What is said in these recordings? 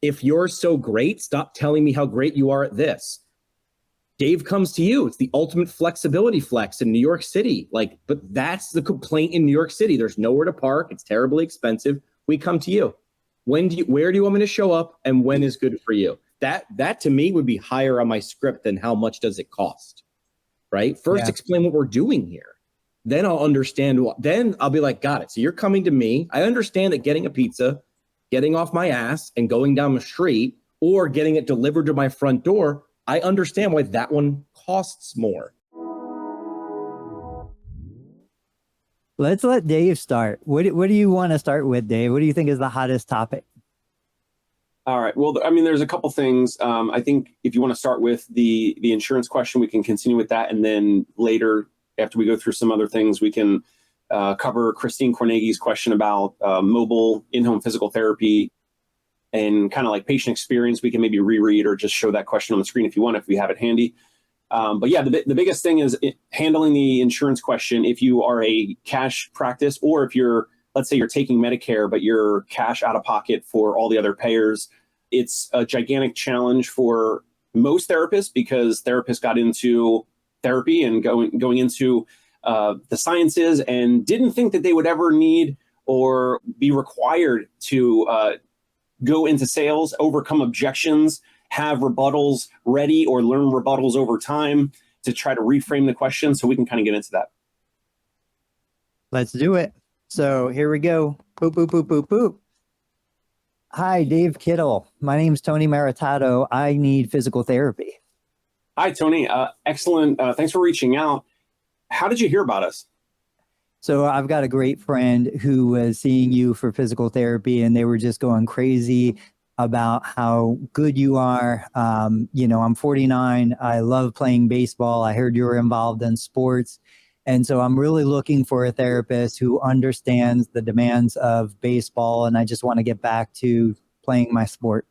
If you're so great, stop telling me how great you are at this. Dave comes to you. It's the ultimate flexibility flex in New York City. But that's the complaint in New York City. There's nowhere to park. It's terribly expensive. We come to you. Where do you want me to show up, and when is good for you? That to me would be higher on my script than how much does it cost, right? First, explain what we're doing here. Then I'll understand. Then I'll be like, got it. So you're coming to me. I understand that getting a pizza, getting off my ass and going down the street, or getting it delivered to my front door, I understand why that one costs more. Let's let Dave start. What do you want to start with, Dave? What do you think is the hottest topic? All right. Well, I mean, there's a couple things. I think if you want to start with the insurance question, we can continue with that. And then later, after we go through some other things, we can cover Christine Cornegi's question about mobile in-home physical therapy and kind of like patient experience. We can maybe reread or just show that question on the screen if you want, if we have it handy. But yeah, the biggest thing is handling the insurance question. If you are a cash practice, or if let's say you're taking Medicare, but you're cash out of pocket for all the other payers, it's a gigantic challenge for most therapists, because therapists got into therapy and going into the sciences and didn't think that they would ever need or be required to go into sales, overcome objections, have rebuttals ready, or learn rebuttals over time to try to reframe the question. So we can kind of get into that. Let's do it. So here we go. Boop, boop, boop, boop, boop. Hi, Dave Kittle. My name's Tony Maritato. I need physical therapy. Hi, Tony. Excellent. Thanks for reaching out. How did you hear about us? So I've got a great friend who was seeing you for physical therapy, and they were just going crazy about how good you are. I'm 49. I love playing baseball. I heard you were involved in sports. And so I'm really looking for a therapist who understands the demands of baseball. And I just want to get back to playing my sport.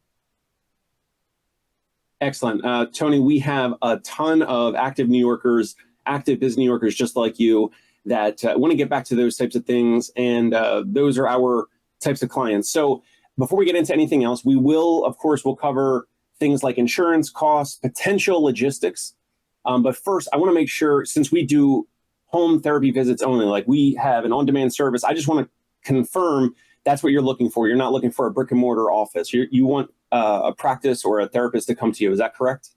Excellent. Tony, we have a ton of active New Yorkers, active business New Yorkers just like you, that want to get back to those types of things. And those are our types of clients. So before we get into anything else, we'll cover things like insurance costs, potential logistics. But first, I want to make sure, since we do home therapy visits only, like we have an on-demand service, I just want to confirm that's what you're looking for. You're not looking for a brick and mortar office. You want a practice or a therapist to come to you. Is that correct?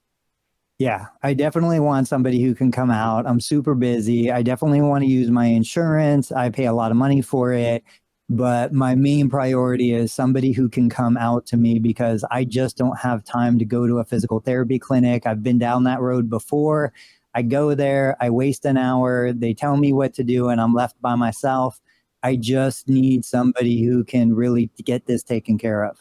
Yeah, I definitely want somebody who can come out. I'm super busy. I definitely want to use my insurance. I pay a lot of money for it. But my main priority is somebody who can come out to me, because I just don't have time to go to a physical therapy clinic. I've been down that road before. I go there, I waste an hour. They tell me what to do, and I'm left by myself. I just need somebody who can really get this taken care of.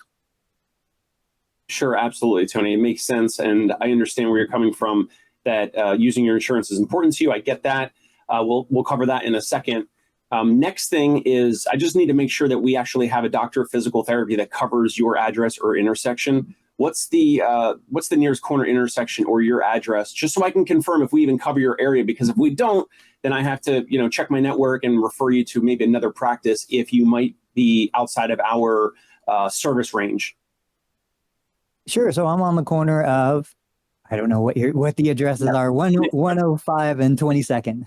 Sure, absolutely, Tony. It makes sense. And I understand where you're coming from, that using your insurance is important to you. I get that. We'll cover that in a second. Next thing is, I just need to make sure that we actually have a doctor of physical therapy that covers your address or intersection. What's the nearest corner intersection or your address, just so I can confirm if we even cover your area? Because if we don't, then I have to, check my network and refer you to maybe another practice if you might be outside of our service range. Sure. So I'm on the corner of, I don't know what the addresses are, 105 and 22nd.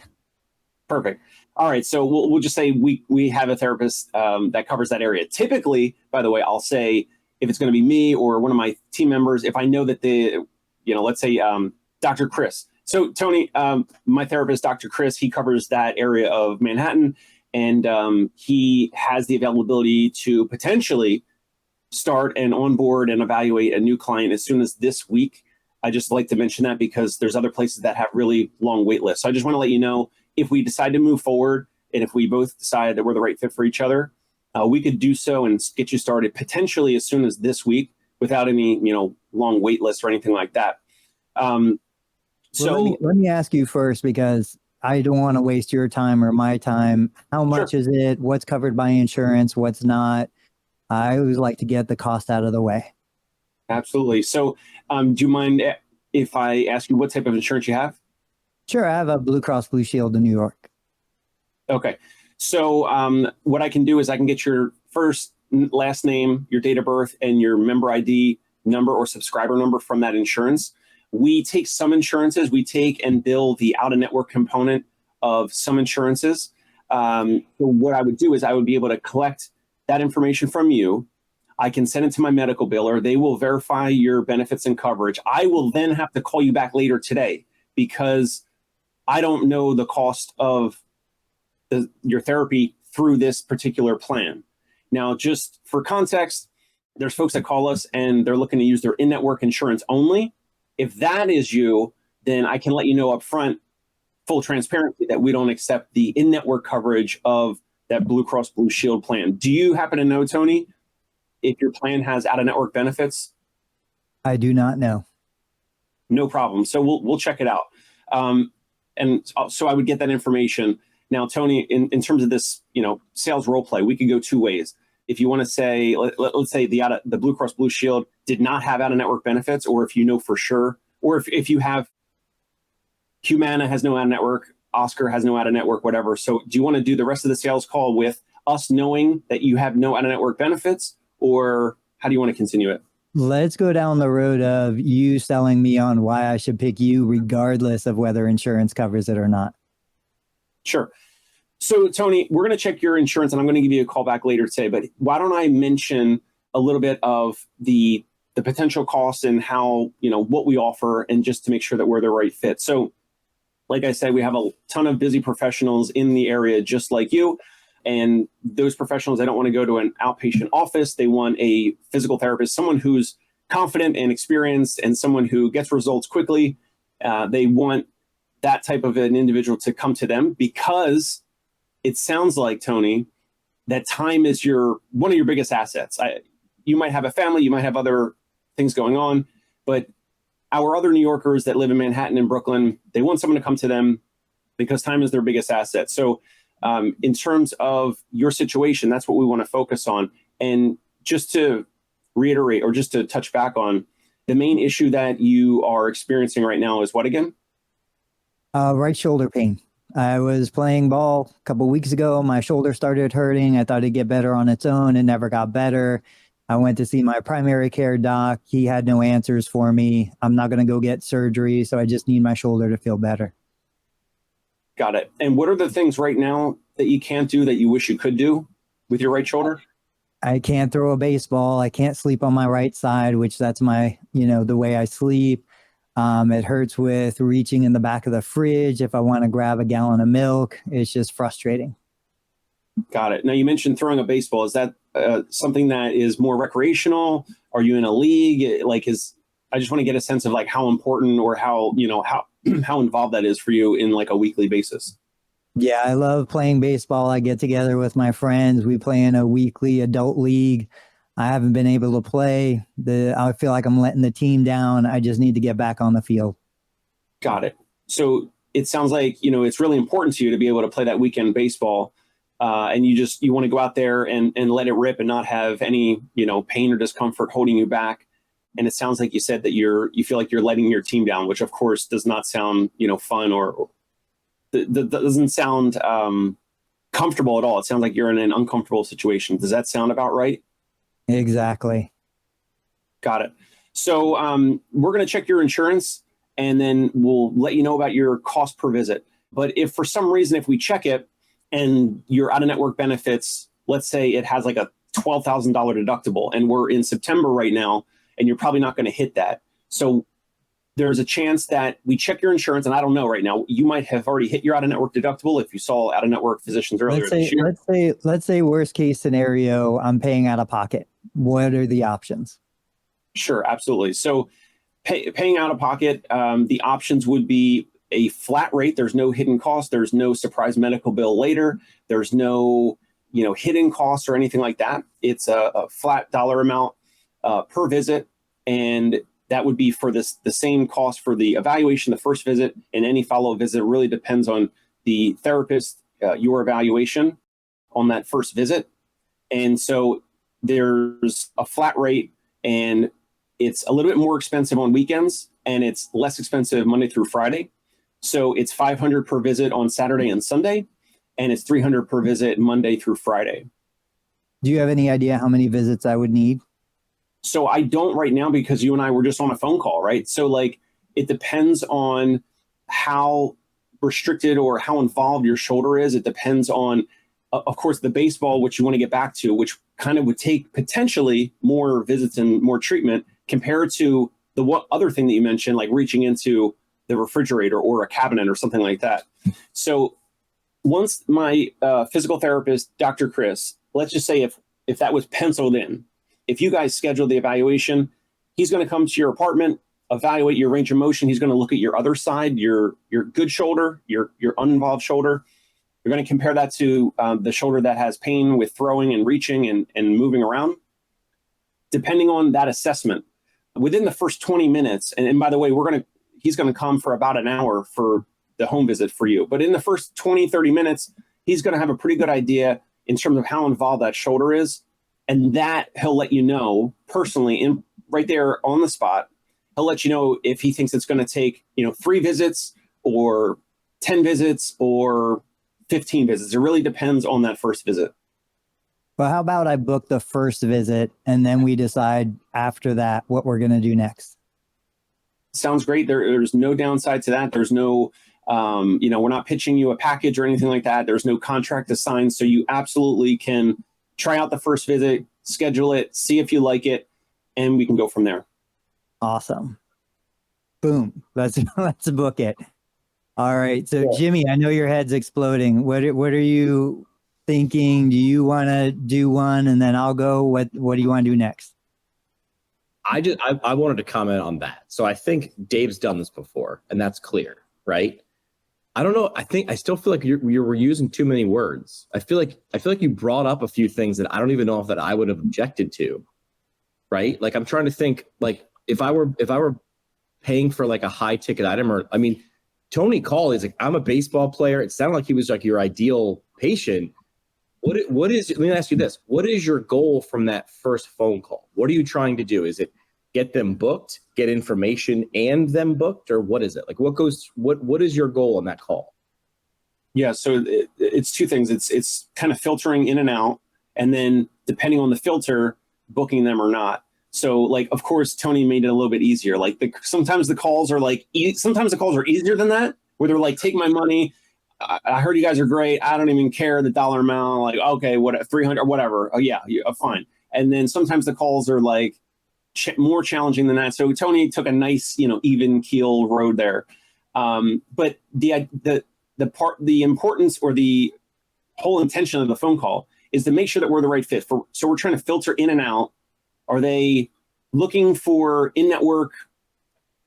Perfect. All right. So we'll just say we have a therapist that covers that area. Typically, by the way, I'll say, if it's going to be me or one of my team members, if I know that let's say Dr. Chris. So Tony, my therapist, Dr. Chris, he covers that area of Manhattan, and he has the availability to potentially start and onboard and evaluate a new client as soon as this week. I just like to mention that because there's other places that have really long wait lists. So I just want to let you know, if we decide to move forward and if we both decide that we're the right fit for each other, we could do so and get you started potentially as soon as this week without any, long wait lists or anything like that. So let me ask you first, because I don't want to waste your time or my time. How much Sure. is it? What's covered by insurance? What's not? I always like to get the cost out of the way. Absolutely. So do you mind if I ask you what type of insurance you have? Sure. I have a Blue Cross Blue Shield in New York. Okay. So what I can do is I can get your first last name, your date of birth, and your member ID number or subscriber number from that insurance. We take some insurances, we take and bill the out-of-network component of some insurances. So what I would do is I would be able to collect that information from you. I can send it to my medical biller. They will verify your benefits and coverage. I will then have to call you back later today because I don't know the cost of your therapy through this particular plan. Now, just for context, there's folks that call us and they're looking to use their in-network insurance only. If that is you, then I can let you know up front, full transparency, that we don't accept the in-network coverage of that Blue Cross Blue Shield plan. Do you happen to know, Tony, if your plan has out-of-network benefits? I do not know. No problem. So we'll check it out. And so I would get that information. Now, Tony, in terms of this, sales role play, we could go two ways. If you want to say, let's say the Blue Cross Blue Shield did not have out-of-network benefits, or if you know for sure, or if you have Humana has no out-of-network, Oscar has no out-of-network, whatever. So do you want to do the rest of the sales call with us knowing that you have no out-of-network benefits, or how do you want to continue it? Let's go down the road of you selling me on why I should pick you regardless of whether insurance covers it or not. Sure. So, Tony, we're going to check your insurance, and I'm going to give you a call back later today. But why don't I mention a little bit of the potential costs and how, what we offer, and just to make sure that we're the right fit. So, like I said, we have a ton of busy professionals in the area just like you. And those professionals, they don't want to go to an outpatient office. They want a physical therapist, someone who's confident and experienced and someone who gets results quickly. They want that type of an individual to come to them because it sounds like, Tony, that time is one of your biggest assets. You might have a family, you might have other things going on, but our other New Yorkers that live in Manhattan and Brooklyn, they want someone to come to them because time is their biggest asset. So in terms of your situation, that's what we want to focus on. And just to reiterate, or just to touch back on, the main issue that you are experiencing right now is what again? Right shoulder pain. I was playing ball a couple weeks ago. My shoulder started hurting. I thought it'd get better on its own. It never got better. I went to see my primary care doc. He had no answers for me. I'm not going to go get surgery, so I just need my shoulder to feel better. Got it. And what are the things right now that you can't do that you wish you could do with your right shoulder? I can't throw a baseball. I can't sleep on my right side, which that's my, the way I sleep. It hurts with reaching in the back of the fridge if I want to grab a gallon of milk. It's just frustrating. Got it. Now, you mentioned throwing a baseball. Is that something that is more recreational? Are you in a league? I just want to get a sense of how important or how involved that is for you in a weekly basis. Yeah, I love playing baseball. I get together with my friends. We play in a weekly adult league. I haven't been able to play. I feel like I'm letting the team down. I just need to get back on the field. Got it. So it sounds like, it's really important to you to be able to play that weekend baseball. And you want to go out there and let it rip and not have any, pain or discomfort holding you back. And it sounds like you said that you feel like you're letting your team down, which of course does not sound, fun or doesn't sound comfortable at all. It sounds like you're in an uncomfortable situation. Does that sound about right? Exactly. Got it. So we're going to check your insurance and then we'll let you know about your cost per visit. But if for some reason, if we check it and your out-of-network benefits, let's say it has a $12,000 deductible and we're in September right now, and you're probably not going to hit that. So there's a chance that we check your insurance, and I don't know right now, you might have already hit your out-of-network deductible if you saw out-of-network physicians earlier this year. Let's say worst case scenario, I'm paying out of pocket. What are the options? Sure, absolutely. So paying out of pocket, the options would be a flat rate. There's no hidden cost. There's no surprise medical bill later. There's no hidden costs or anything like that. It's a flat dollar amount per visit, and that would be for the same cost for the evaluation, the first visit, and any follow-up visit. It really depends on the therapist, your evaluation on that first visit. And so there's a flat rate, and it's a little bit more expensive on weekends, and it's less expensive Monday through Friday. So it's $500 per visit on Saturday and Sunday, and it's $300 per visit Monday through Friday. Do you have any idea how many visits I would need? So I don't right now because you and I were just on a phone call, right? So like it depends on how restricted or how involved your shoulder is. It depends on, of course, the baseball, which you want to get back to, which kind of would take potentially more visits and more treatment compared to the what other thing that you mentioned, like reaching into the refrigerator or a cabinet or something like that. So once my physical therapist, Dr. Chris, let's just say if that was penciled in, if you guys schedule the evaluation, he's going to come to your apartment, evaluate your range of motion. He's going to look at your other side, your good shoulder, your uninvolved shoulder. You're going to compare that to the shoulder that has pain with throwing and reaching and moving around. Depending on that assessment, within the first 20 minutes, and by the way, he's going to come for about an hour for the home visit for you. But in the first 20, 30 minutes, he's going to have a pretty good idea in terms of how involved that shoulder is. And that he'll let you know personally, right there on the spot. He'll let you know if he thinks it's going to take, 3 visits or 10 visits or 15 visits. It really depends on that first visit. Well, how about I book the first visit and then we decide after that what we're going to do next? Sounds great. There's no downside to that. There's no, we're not pitching you a package or anything like that. There's no contract to sign. So you absolutely can try out the first visit, schedule it, see if you like it, and we can go from there. Awesome. Boom. Let's book it. All right. So Jimmy, I know your head's exploding. What are you thinking? Do you want to do one and then I'll go? What do you want to do next? I wanted to comment on that. So I think Dave's done this before, and that's clear, right? I don't know. I still feel like you were using too many words. I feel like you brought up a few things that I don't even know if that I would have objected to, right? Like I'm trying to think, like if I were paying for like a high ticket item, or I mean, Tony called. He's like, I'm a baseball player. It sounded like he was like your ideal patient. What is? Let me ask you this: what is your goal from that first phone call? What are you trying to do? Is it get them booked, get information and them booked, or what is it? Like what is your goal on that call? Yeah, so it's two things. It's kind of filtering in and out, and then depending on the filter, booking them or not. So like, of course, Tony made it a little bit easier. Like sometimes the calls are easier than that, where they're like, take my money. I heard you guys are great. I don't even care the dollar amount. Like, okay, what 300 or whatever. Oh yeah, fine. And then sometimes the calls are like more challenging than that. So Tony took a nice, even keel road there. But the importance or the whole intention of the phone call is to make sure that we're the right fit. So we're trying to filter in and out. Are they looking for in-network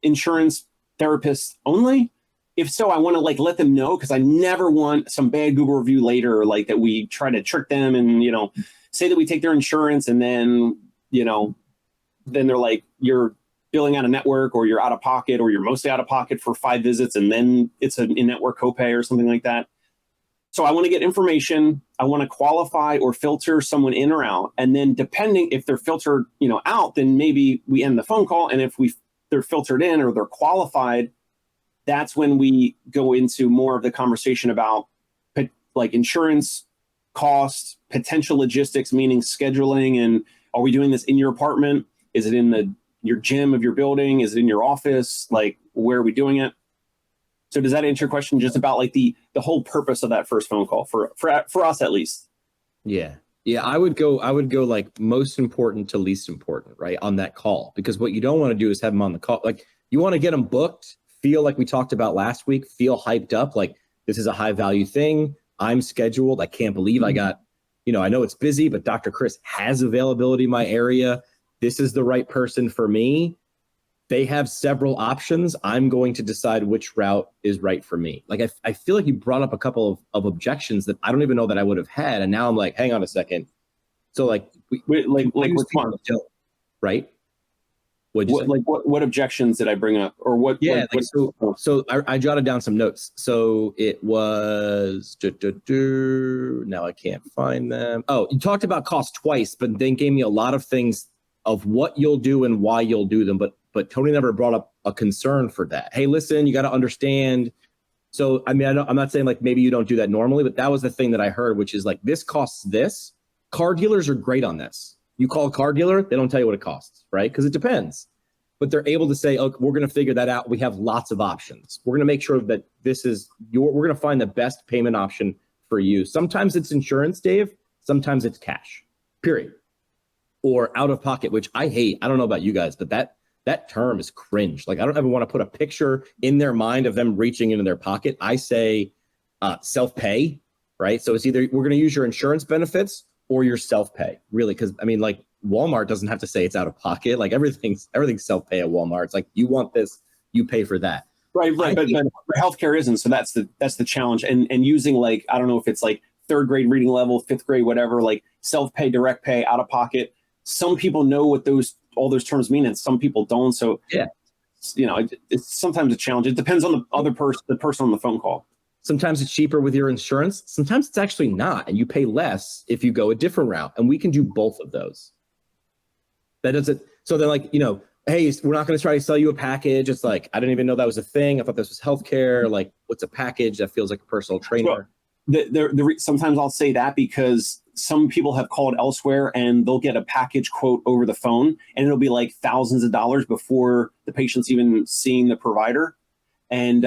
insurance therapists only? If so, I want to like let them know, because I never want some bad Google review later, or like that we try to trick them and, say that we take their insurance and then, then they're like, you're billing out of network, or you're out of pocket, or you're mostly out of pocket for 5 visits. And then it's an in-network copay or something like that. So I want to get information. I want to qualify or filter someone in or out. And then depending if they're filtered, out, then maybe we end the phone call. And if they're filtered in or they're qualified, that's when we go into more of the conversation about like insurance costs, potential logistics, meaning scheduling. And are we doing this in your apartment? Is it in your gym of your building? Is it in your office? Like, where are we doing it? So does that answer your question just about like the whole purpose of that first phone call for us at least? Yeah. I would go like most important to least important, right, on that call, because what you don't want to do is have them on the call. Like you want to get them booked, feel like we talked about last week, feel hyped up, like this is a high value thing. I'm scheduled. I can't believe I got, I know it's busy, but Dr. Chris has availability in my area. This is the right person for me. They have several options. I'm going to decide which route is right for me. Like I feel like you brought up a couple of objections that I don't even know that I would have had, and now I'm like, hang on a second. So like, right? What objections did I bring up, or what? Yeah, so I jotted down some notes. So it was now I can't find them. Oh, you talked about cost twice, but then gave me a lot of things of what you'll do and why you'll do them. But Tony never brought up a concern for that. Hey, listen, you got to understand. So I mean, I'm not saying like maybe you don't do that normally, but that was the thing that I heard, which is like this costs this. car dealers are great on this. You call a car dealer, they don't tell you what it costs, right? Because it depends. But they're able to say, oh, we're going to figure that out. We have lots of options. We're going to make sure that we're going to find the best payment option for you. Sometimes it's insurance, Dave. Sometimes it's cash, period. Or out of pocket, which I hate. I don't know about you guys, but that term is cringe. Like, I don't ever want to put a picture in their mind of them reaching into their pocket. I say self-pay, right? So it's either we're going to use your insurance benefits or your self-pay, really. Because I mean, like, Walmart doesn't have to say it's out of pocket. Like, everything's self-pay at Walmart. It's like, you want this, you pay for that. Right. But healthcare isn't. So that's the challenge. And using, like, I don't know if it's like third grade reading level, fifth grade, whatever, like self-pay, direct pay, out of pocket. Some people know what all those terms mean, and some people don't. So yeah, it's sometimes a challenge. It depends on the person on the phone call. Sometimes it's cheaper with your insurance. Sometimes it's actually not, and you pay less if you go a different route. And we can do both of those. That doesn't. So they're like, hey, we're not going to try to sell you a package. It's like, I didn't even know that was a thing. I thought this was healthcare. Like, what's a package? That feels like a personal trainer. Sometimes I'll say that because some people have called elsewhere and they'll get a package quote over the phone, and it'll be like thousands of dollars before the patient's even seeing the provider. And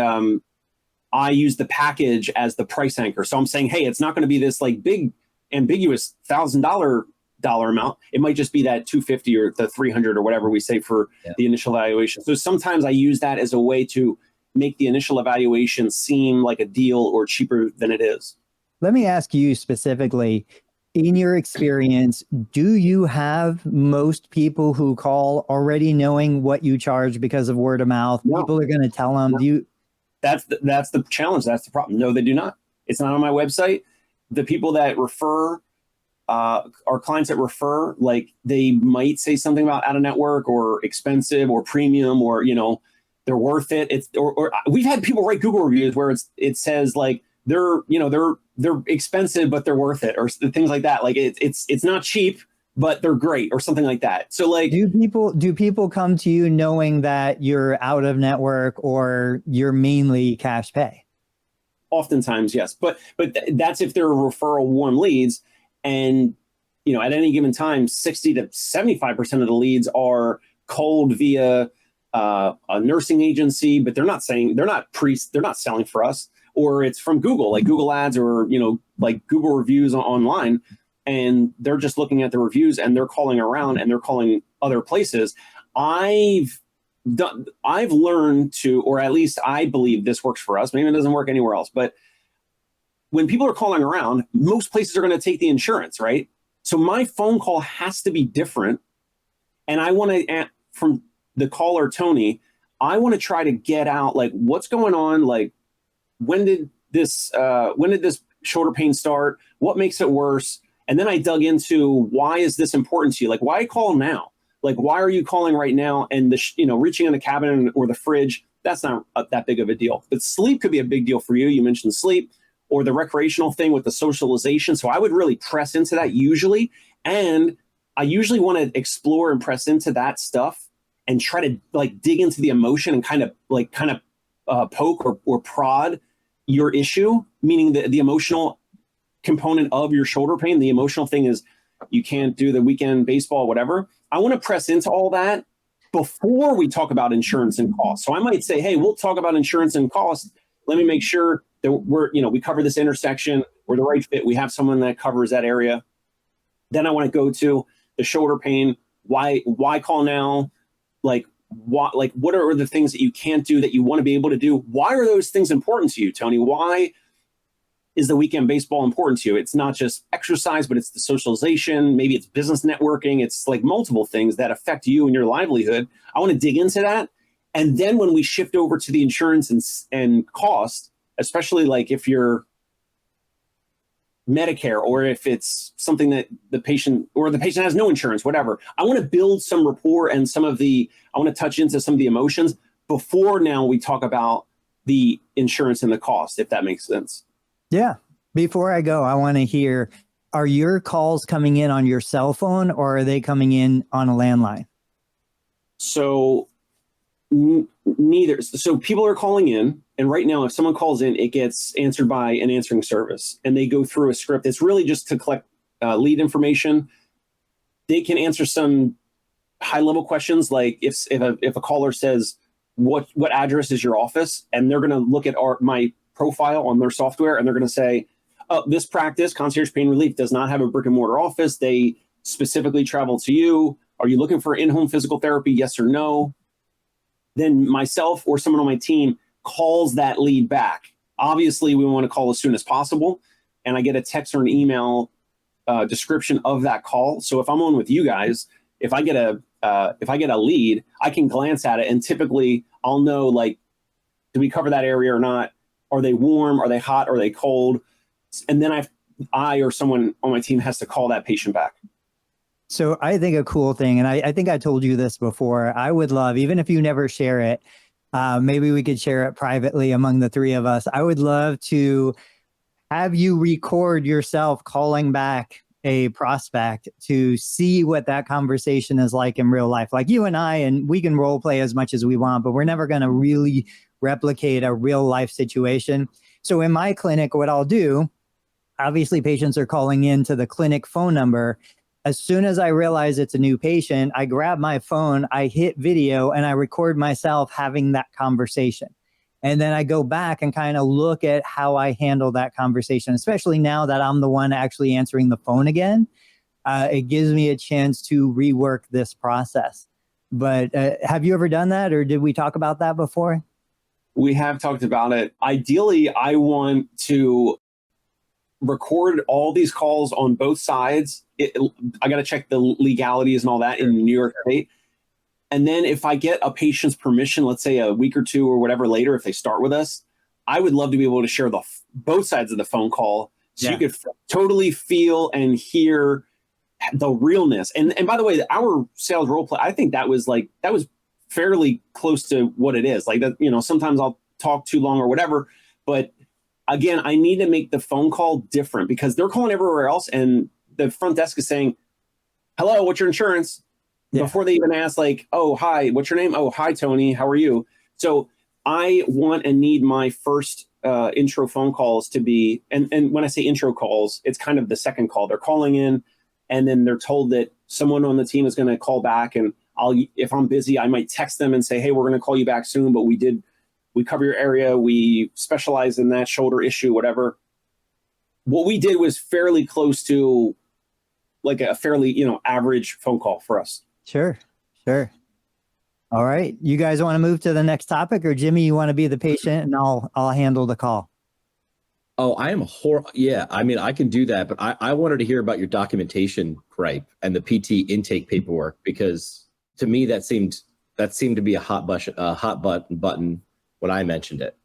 I use the package as the price anchor. So I'm saying, hey, it's not going to be this like big ambiguous $1,000 amount. It might just be that $250 or the $300 or whatever we say for the initial evaluation. So sometimes I use that as a way to make the initial evaluation seem like a deal or cheaper than it is. Let me ask you specifically, in your experience, do you have most people who call already knowing what you charge because of word of mouth? No. People are going to tell them. No. That's the challenge. That's the problem. No, they do not. It's not on my website. The people that refer, our clients that refer, like, they might say something about out of network or expensive or premium or, they're worth it. Or we've had people write Google reviews where it says like they're expensive, but they're worth it, or things like that. Like it's not cheap, but they're great, or something like that. So like, do people come to you knowing that you're out of network or you're mainly cash pay? Oftentimes, yes, but that's if they're referral warm leads, and at any given time, 60 to 75% of the leads are cold via a nursing agency, but they're not selling for us, or it's from Google, like Google ads, or like Google reviews online, and they're just looking at the reviews and they're calling around and they're calling other places. I've learned to, or at least I believe this works for us. Maybe it doesn't work anywhere else, but when people are calling around, most places are going to take the insurance, right? So my phone call has to be different, and I want to, from the caller, Tony, I want to try to get out, like, what's going on? Like, when did this shoulder pain start? What makes it worse? And then I dug into, why is this important to you? Like, why call now? Like, why are you calling right now? And reaching in the cabinet or the fridge, that's not that big of a deal. But sleep could be a big deal for you. You mentioned sleep, or the recreational thing with the socialization. So I would really press into that usually. And I usually want to explore and press into that stuff and try to like dig into the emotion and kind of poke or prod your issue, meaning the emotional component of your shoulder pain. The emotional thing is you can't do the weekend baseball, whatever. I want to press into all that before we talk about insurance and cost. So I might say, hey, we'll talk about insurance and cost. Let me make sure that we cover this intersection. We're the right fit. We have someone that covers that area. Then I want to go to the shoulder pain. Why call now? Like, what are the things that you can't do that you want to be able to do? Why are those things important to you, Tony? Why is the weekend baseball important to you? It's not just exercise, but it's the socialization. Maybe it's business networking. It's like multiple things that affect you and your livelihood. I want to dig into that. And then when we shift over to the insurance and cost, especially like if you're Medicare, or if it's something that the patient has no insurance, whatever, I want to build some rapport and I want to touch into some of the emotions before now we talk about the insurance and the cost, if that makes sense. Yeah. Before I go, I want to hear, are your calls coming in on your cell phone or are they coming in on a landline? So neither. So people are calling in, and right now, if someone calls in, it gets answered by an answering service, and they go through a script. It's really just to collect lead information. They can answer some high level questions, like if a caller says, what address is your office? And they're going to look at my profile on their software, and they're going to say, oh, this practice, Concierge Pain Relief, does not have a brick and mortar office. They specifically travel to you. Are you looking for in-home physical therapy? Yes or no? Then myself or someone on my team calls that lead back. Obviously, we want to call as soon as possible. And I get a text or an email description of that call. So if I'm on with you guys, if I get a lead, I can glance at it, and typically I'll know, like, do we cover that area or not? Are they warm? Are they hot? Are they cold? And then I or someone on my team has to call that patient back. So I think a cool thing, and I think I told you this before, I would love, even if you never share it, maybe we could share it privately among the three of us. I would love to have you record yourself calling back a prospect to see what that conversation is like in real life. Like you and I, and we can role play as much as we want, but we're never going to really replicate a real life situation. So in my clinic, what I'll do, obviously patients are calling in to the clinic phone number. As soon as I realize it's a new patient, I grab my phone, I hit video, and I record myself having that conversation. And then I go back and kind of look at how I handle that conversation, especially now that I'm the one actually answering the phone again. It gives me a chance to rework this process. But have you ever done that, or did we talk about that before? We have talked about it. Ideally, I want to record all these calls on both sides. I got to check the legalities and all that in New York State. And then if I get a patient's permission, let's say a week or two or whatever later, if they start with us, I would love to be able to share both sides of the phone call, so you could totally feel and hear the realness. And by the way, our sales role play, I think that was fairly close to what it is. Like that, sometimes I'll talk too long or whatever, but again, I need to make the phone call different because they're calling everywhere else, and the front desk is saying, hello, what's your insurance? Yeah. Before they even ask, like, oh, hi, what's your name? Oh, hi, Tony, how are you? So I want and need my first intro phone calls to be, and when I say intro calls, it's kind of the second call. They're calling in, and then they're told that someone on the team is going to call back, and if I'm busy, I might text them and say, hey, we're going to call you back soon, but we cover your area. We specialize in that shoulder issue, whatever. What we did was fairly close to like a fairly, average phone call for us. Sure. All right. You guys want to move to the next topic, or Jimmy, you want to be the patient and I'll handle the call? Oh, I am yeah. I mean, I can do that, but I wanted to hear about your documentation gripe and the PT intake paperwork, because to me that seemed to be a hot button when I mentioned it.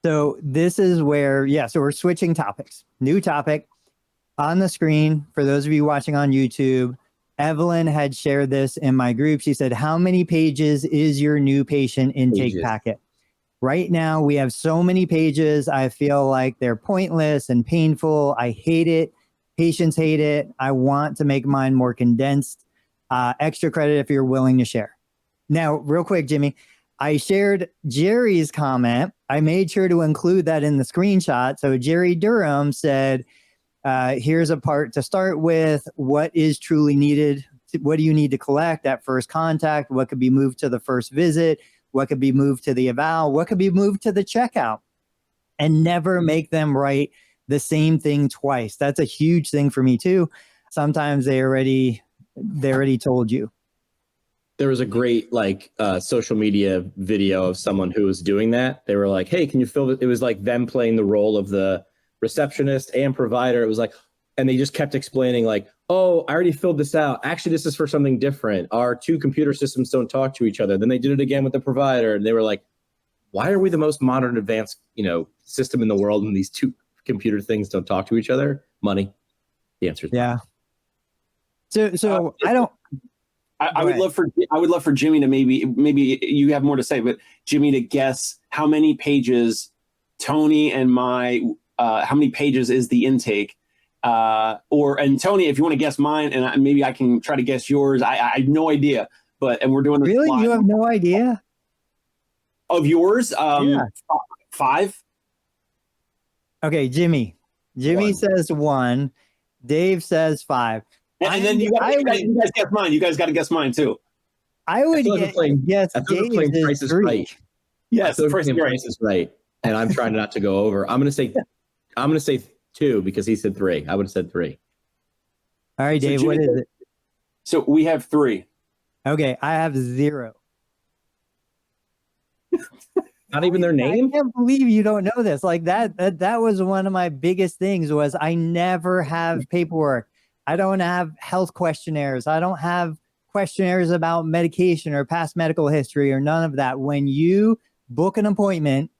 So this is where, so we're switching topics. New topic on the screen for those of you watching on YouTube. Evelyn had shared this in my group. She said, how many pages is your new patient intake packet? Right now, we have so many pages. I feel like they're pointless and painful. I hate it. Patients hate it. I want to make mine more condensed. Extra credit if you're willing to share. Now, real quick, Jimmy, I shared Jerry's comment. I made sure to include that in the screenshot. So Jerry Durham said, here's a part to start with. What is truly needed? What do you need to collect at first contact? What could be moved to the first visit? What could be moved to the eval? What could be moved to the checkout? And never make them write the same thing twice. That's a huge thing for me too. Sometimes they already told you. There was a great social media video of someone who was doing that. They were like, hey, can you fill it? It was like them playing the role of the receptionist and provider. It was like, and they just kept explaining like, oh, I already filled this out. Actually, this is for something different. Our two computer systems don't talk to each other. Then they did it again with the provider. And they were like, why are we the most modern advanced, system in the world and these two computer things don't talk to each other? Money. The answer is yeah. So I don't. I would love for Jimmy to maybe you have more to say, but Jimmy to guess how many pages Tony and how many pages is the intake, and Tony, if you want to guess mine, and maybe I can try to guess yours. I have no idea, and we're doing this really. live. You have no idea of yours? 5. Okay, Jimmy 1. Says 1. Dave says 5. And then you guys guess mine. You guys got to guess mine too. I would guess Dave's Dave's is Price is 3. Right. Yes, Price is Right. And I'm trying not to go over. I'm going to say 2 because he said 3. I would have said 3. All right, Dave, what is it? So we have 3. Okay, I have 0. Not even their name? I can't believe you don't know this. Like that was one of my biggest things was I never have paperwork. I don't have health questionnaires. I don't have questionnaires about medication or past medical history or none of that. When you book an appointment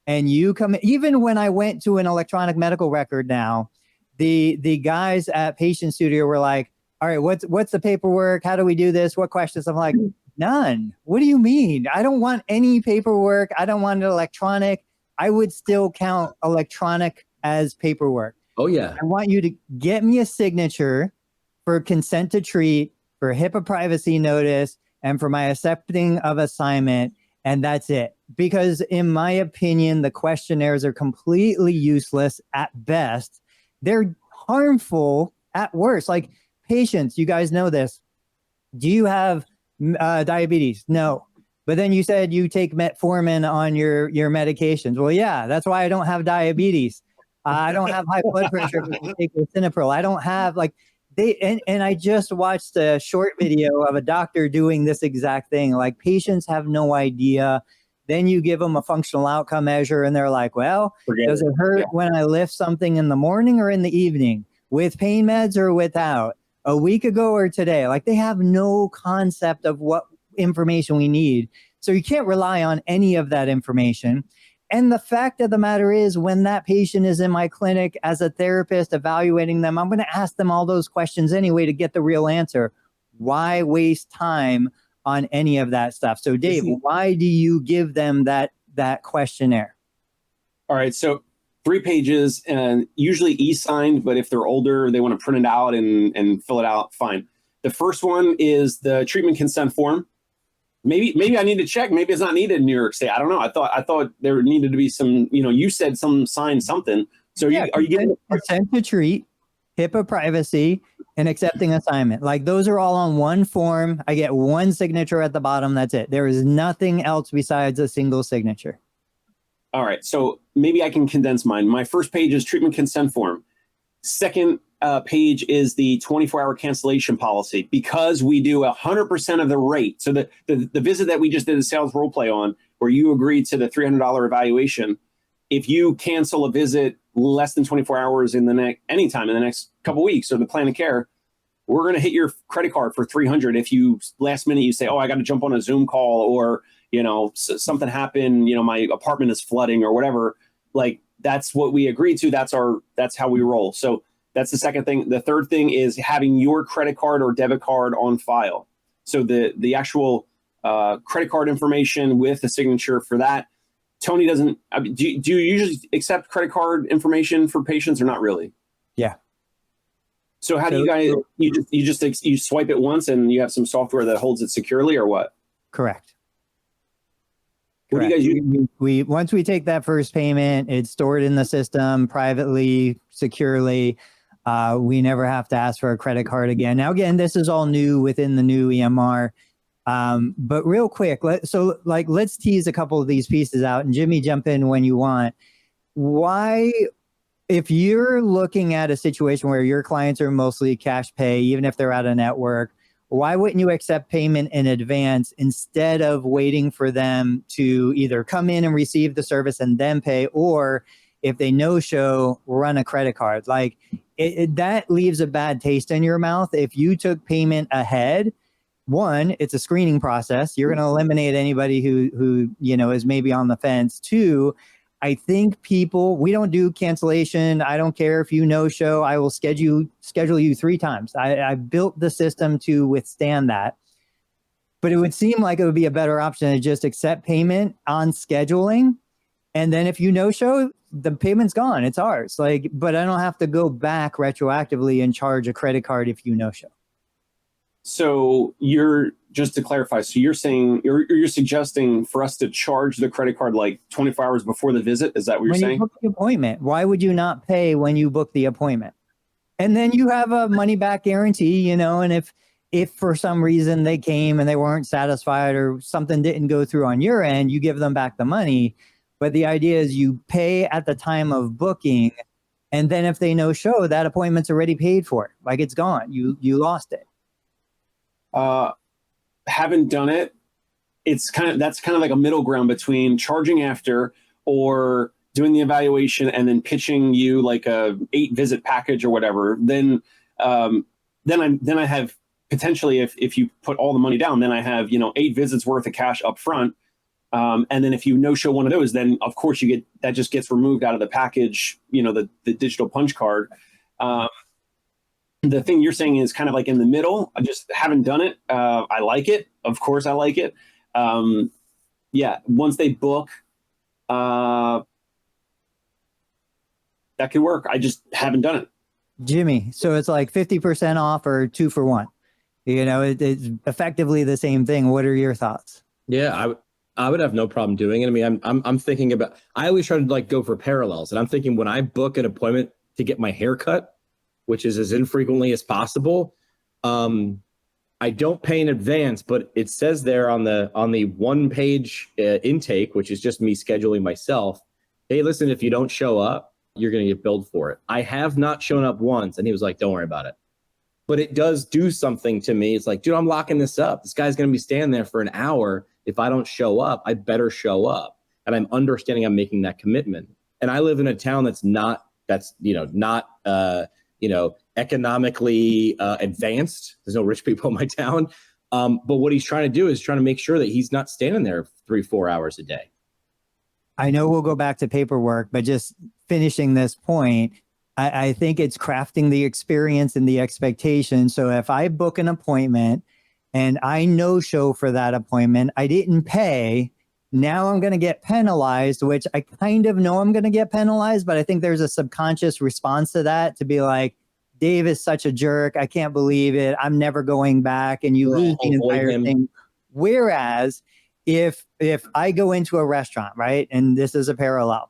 and you come, even when I went to an electronic medical record now, the guys at Patient Studio were like, all right, what's the paperwork? How do we do this? What questions? I'm like, none. What do you mean? I don't want any paperwork. I don't want it electronic. I would still count electronic as paperwork. Oh, yeah. I want you to get me a signature for consent to treat, for HIPAA privacy notice, and for my accepting of assignment. And that's it. Because in my opinion, the questionnaires are completely useless at best. They're harmful at worst. Like patients, you guys know this. Do you have diabetes? No. But then you said you take metformin on your medications. Well, yeah, that's why I don't have diabetes. I don't have high blood pressure because I take lisinopril. I don't have and I just watched a short video of a doctor doing this exact thing. Like patients have no idea. Then you give them a functional outcome measure and they're like, well, does it hurt when I lift something in the morning or in the evening? With pain meds or without? A week ago or today? Like they have no concept of what information we need. So you can't rely on any of that information. And the fact of the matter is when that patient is in my clinic as a therapist evaluating them, I'm going to ask them all those questions anyway to get the real answer. Why waste time on any of that stuff? So Dave, why do you give them that questionnaire? All right. So 3 pages and usually e-signed, but if they're older, they want to print it out and fill it out. Fine. The first one is the treatment consent form. Maybe I need to check. Maybe it's not needed in New York State. I don't know. I thought there needed to be some, you said sign something. So are you getting consent to treat, HIPAA privacy, and accepting assignment? Like those are all on one form. I get one signature at the bottom. That's it. There is nothing else besides a single signature. All right. So maybe I can condense mine. My first page is treatment consent form. Second page is the 24-hour cancellation policy because we do 100% of the rate. So the visit that we just did a sales role play on, where you agreed to the $300 evaluation, if you cancel a visit less than 24 hours anytime in the next couple weeks or the plan of care, we're going to hit your credit card for $300. If you last minute you say, oh, I got to jump on a Zoom call or something happened, my apartment is flooding or whatever, like that's what we agreed to. That's how we roll. So that's the second thing. The third thing is having your credit card or debit card on file. So the actual credit card information with a signature for that. Tony doesn't. Do you usually accept credit card information for patients or not really? Yeah. So how do you guys? You swipe it once and you have some software that holds it securely or what? Correct. What do you guys use? We once we take that first payment, it's stored in the system privately, securely. We never have to ask for a credit card again. Now, again, this is all new within the new EMR. But real quick, let's tease a couple of these pieces out, and Jimmy, jump in when you want. Why, if you're looking at a situation where your clients are mostly cash pay, even if they're out of network, why wouldn't you accept payment in advance instead of waiting for them to either come in and receive the service and then pay, or if they no-show, run a credit card? Like that leaves a bad taste in your mouth. If you took payment ahead, one, it's a screening process. You're going to eliminate anybody who is maybe on the fence. Two, I think we don't do cancellation. I don't care if you no-show. I will schedule you 3 times. I built the system to withstand that. But it would seem like it would be a better option to just accept payment on scheduling. And then if you no-show, the payment's gone. It's ours. But I don't have to go back retroactively and charge a credit card if you no-show. So just to clarify, so you're saying you're suggesting for us to charge the credit card like 24 hours before the visit? Is that what you're saying? When you book the appointment, why would you not pay when you book the appointment? And then you have a money back guarantee, and if for some reason they came and they weren't satisfied or something didn't go through on your end, you give them back the money. But the idea is you pay at the time of booking, and then if they no show, that appointment's already paid for. Like, it's gone. You lost it. Haven't done it. That's kind of like a middle ground between charging after or doing the evaluation and then pitching you like a 8-visit package or whatever. Then I have potentially, if you put all the money down, then I have 8 visits worth of cash up front. And then if you no show one of those, then of course that just gets removed out of the package, the digital punch card. The thing you're saying is kind of like in the middle. I just haven't done it. I like it. Of course I like it. Yeah. Once they book, that could work. I just haven't done it. Jimmy, so it's like 50% off or 2 for 1. It's effectively the same thing. What are your thoughts? Yeah, I would have no problem doing it. I mean, I'm thinking about, I always try to like go for parallels, and I'm thinking when I book an appointment to get my hair cut, which is as infrequently as possible, I don't pay in advance, but it says there on the 1-page intake, which is just me scheduling myself, hey, listen, if you don't show up, you're going to get billed for it. I have not shown up once, and he was like, don't worry about it. But it does do something to me. It's like, dude, I'm locking this up. This guy's going to be standing there for an hour. If I don't show up, I better show up. And I'm understanding I'm making that commitment. And I live in a town that's not economically advanced. There's no rich people in my town. But what he's trying to do is trying to make sure that he's not standing there 3-4 hours a day. I know we'll go back to paperwork, but just finishing this point, I think it's crafting the experience and the expectation. So if I book an appointment and I no show for that appointment, I didn't pay, now I'm going to get penalized, which I kind of know I'm going to get penalized, but I think there's a subconscious response to that to be like, Dave is such a jerk. I can't believe it. I'm never going back. And you lose the entire thing. Whereas if I go into a restaurant, right, and this is a parallel,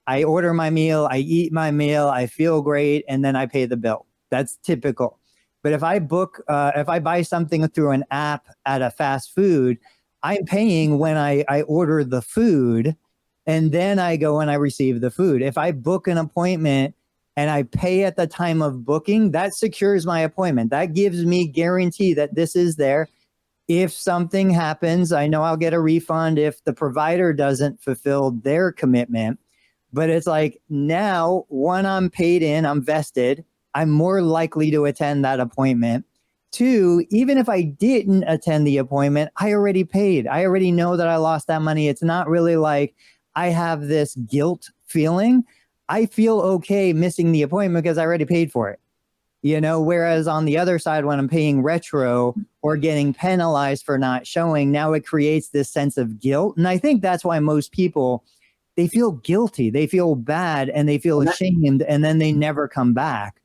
I order my meal, I eat my meal, I feel great, and then I pay the bill. That's typical. But if I buy something through an app at a fast food, I'm paying when I order the food, and then I go and I receive the food. If I book an appointment and I pay at the time of booking, that secures my appointment. That gives me guarantee that this is there. If something happens, I know I'll get a refund if the provider doesn't fulfill their commitment. But it's like, now, one, I'm paid in, I'm vested, I'm more likely to attend that appointment. 2, even if I didn't attend the appointment, I already paid. I already know that I lost that money. It's not really like I have this guilt feeling. I feel okay missing the appointment because I already paid for it. Whereas on the other side, when I'm paying retro or getting penalized for not showing, now it creates this sense of guilt. And I think that's why most people, they feel guilty, they feel bad, and they feel ashamed, and then they never come back.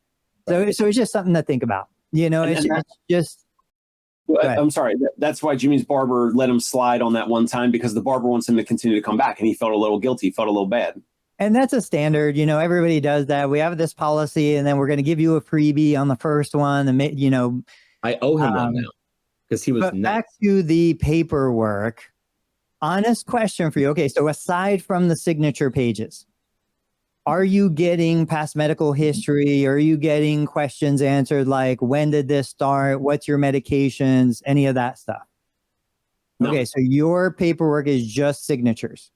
So it's just something to think about. It's just. I'm sorry. That's why Jimmy's barber let him slide on that one time, because the barber wants him to continue to come back, and he felt a little guilty, felt a little bad. And that's a standard. Everybody does that. We have this policy, and then we're going to give you a freebie on the first one. And I owe him one now because he was. But back to the paperwork. Honest question for you. Okay, so aside from the signature pages, are you getting past medical history? Are you getting questions answered like, when did this start? What's your medications? Any of that stuff? No. Okay, so your paperwork is just signatures.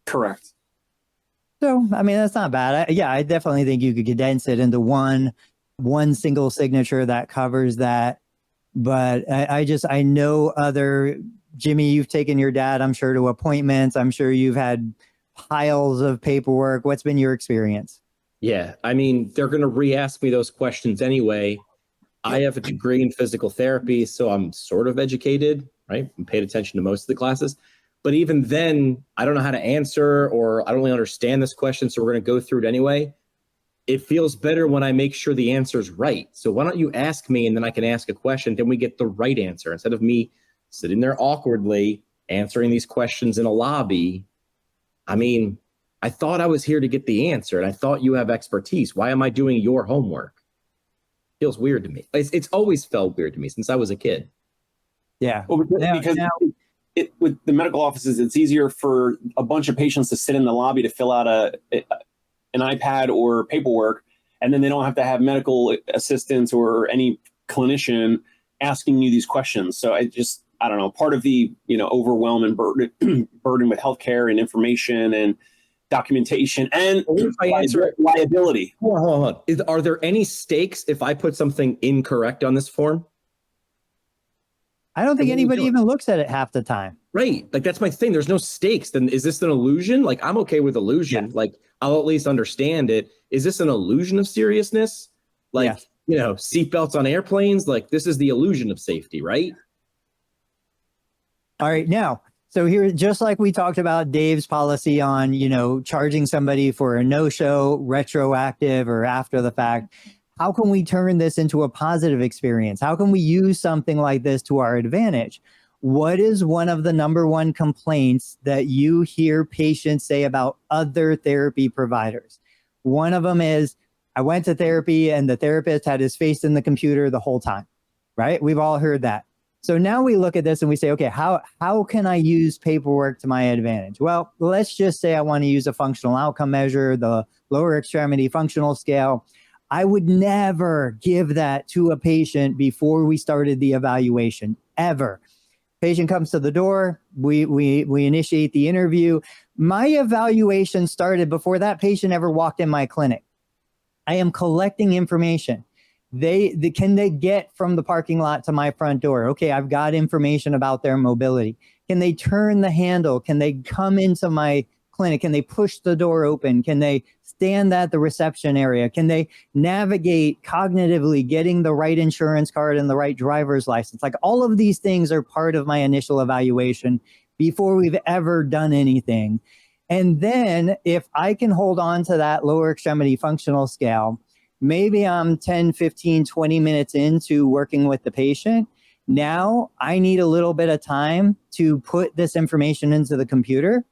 Correct. So, I mean, that's not bad. I definitely think you could condense it into one single signature that covers that. But I know Jimmy, you've taken your dad, I'm sure, to appointments. I'm sure you've had piles of paperwork. What's been your experience? Yeah, I mean, they're going to re-ask me those questions anyway. I have a degree in physical therapy, so I'm sort of educated, right? I'm paid attention to most of the classes. But even then, I don't know how to answer, or I don't really understand this question, so we're going to go through it anyway. It feels better when I make sure the answer is right. So why don't you ask me, and then I can ask a question, then we get the right answer, instead of me sitting there awkwardly answering these questions in a lobby. I mean, I thought I was here to get the answer, and I thought you have expertise. Why am I doing your homework? Feels weird to me. It's always felt weird to me since I was a kid. Yeah. Well, because with the medical offices, it's easier for a bunch of patients to sit in the lobby to fill out an iPad or paperwork, and then they don't have to have medical assistants or any clinician asking you these questions. So I don't know, part of the overwhelm and burden with healthcare and information and documentation and liability. Hold on. Are there any stakes if I put something incorrect on this form? I don't think anybody even looks at it half the time. Right. Like, that's my thing. There's no stakes. Then is this an illusion? Like, I'm okay with illusion. Yeah. Like, I'll at least understand it. Is this an illusion of seriousness? Like, seatbelts on airplanes? Like, this is the illusion of safety, right? All right. Now, so here, just like we talked about Dave's policy on, charging somebody for a no-show, retroactive or after the fact, how can we turn this into a positive experience? How can we use something like this to our advantage? What is one of the number one complaints that you hear patients say about other therapy providers? One of them is, I went to therapy and the therapist had his face in the computer the whole time, right? We've all heard that. So now we look at this and we say, okay, how can I use paperwork to my advantage? Well, let's just say I want to use a functional outcome measure, the lower extremity functional scale. I would never give that to a patient before we started the evaluation, ever. Patient comes to the door, we initiate the interview. My evaluation started before that patient ever walked in my clinic. I am collecting information. Can they get from the parking lot to my front door? Okay, I've got information about their mobility. Can they turn the handle? Can they come into my clinic? Can they push the door open? Can they stand at the reception area? Can they navigate cognitively getting the right insurance card and the right driver's license? Like, all of these things are part of my initial evaluation before we've ever done anything. And then if I can hold on to that lower extremity functional scale, maybe I'm 10, 15, 20 minutes into working with the patient. Now I need a little bit of time to put this information into the computer.